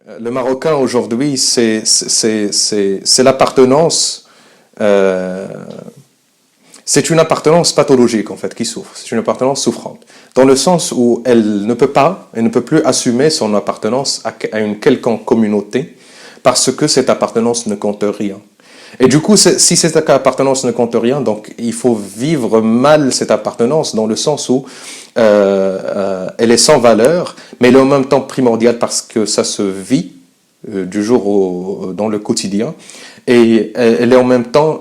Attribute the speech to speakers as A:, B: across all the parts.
A: Le Marocain aujourd'hui, c'est l'appartenance, euh, c'est une appartenance pathologique en fait qui souffre. C'est une appartenance souffrante, dans le sens où elle ne peut plus assumer son appartenance à une quelconque communauté parce que cette appartenance ne compte rien. Et du coup, si cette appartenance ne compte rien, donc il faut vivre mal cette appartenance dans le sens où elle est sans valeur, mais elle est en même temps primordiale parce que ça se vit du dans le quotidien, et elle est en même temps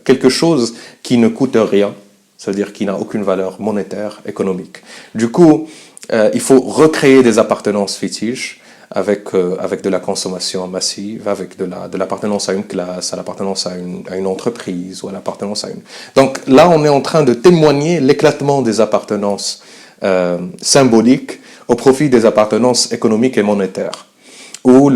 A: quelque chose qui ne coûte rien, c'est-à-dire qui n'a aucune valeur monétaire, économique. Du coup, il faut recréer des appartenances fétiches avec de la consommation massive, avec de l'appartenance à une classe, à l'appartenance à une entreprise, ou à l'appartenance à une... Donc là, on est en train de témoigner l'éclatement des appartenances symboliques au profit des appartenances économiques et monétaires, où où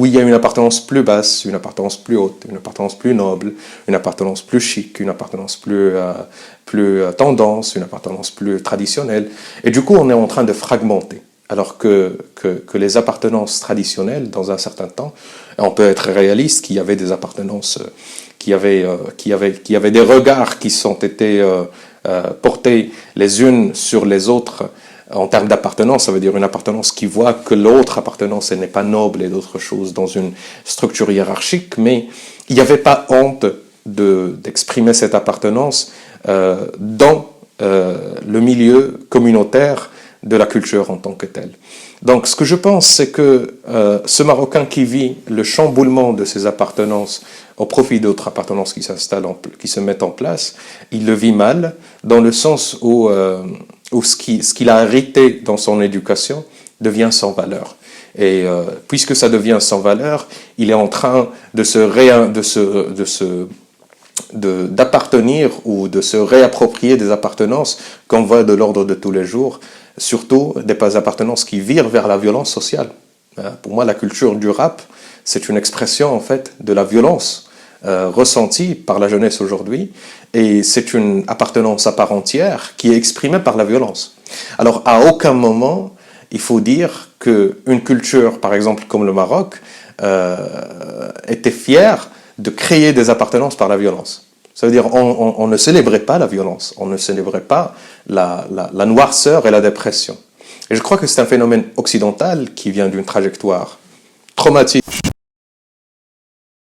A: il y a une appartenance plus basse, une appartenance plus haute, une appartenance plus noble, une appartenance plus chic, une appartenance plus tendance, une appartenance plus traditionnelle. Et du coup, on est en train de fragmenter. Alors que les appartenances traditionnelles, dans un certain temps, on peut être réaliste, qu'il y avait des appartenances, qui avaient des regards qui sont été portés les unes sur les autres en termes d'appartenance. Ça veut dire une appartenance qui voit que l'autre appartenance, elle n'est pas noble et d'autres choses dans une structure hiérarchique, mais il n'y avait pas honte d'exprimer cette appartenance dans le milieu communautaire de la culture en tant que telle. Donc ce que je pense, c'est que ce Marocain qui vit le chamboulement de ses appartenances au profit d'autres appartenances qui qui se mettent en place, il le vit mal, dans le sens où ce qu'il a hérité dans son éducation devient sans valeur. Et puisque ça devient sans valeur, il est en train d'appartenir ou de se réapproprier des appartenances qu'on voit de l'ordre de tous les jours, surtout des appartenances qui virent vers la violence sociale. Pour moi, la culture du rap, c'est une expression en fait de la violence ressentie par la jeunesse aujourd'hui, et c'est une appartenance à part entière qui est exprimée par la violence. Alors, à aucun moment, il faut dire qu'une culture, par exemple comme le Maroc, était fière de créer des appartenances par la violence. Ça veut dire on ne célébrait pas la violence, on ne célébrait pas la noirceur et la dépression. Et je crois que c'est un phénomène occidental qui vient d'une trajectoire traumatique.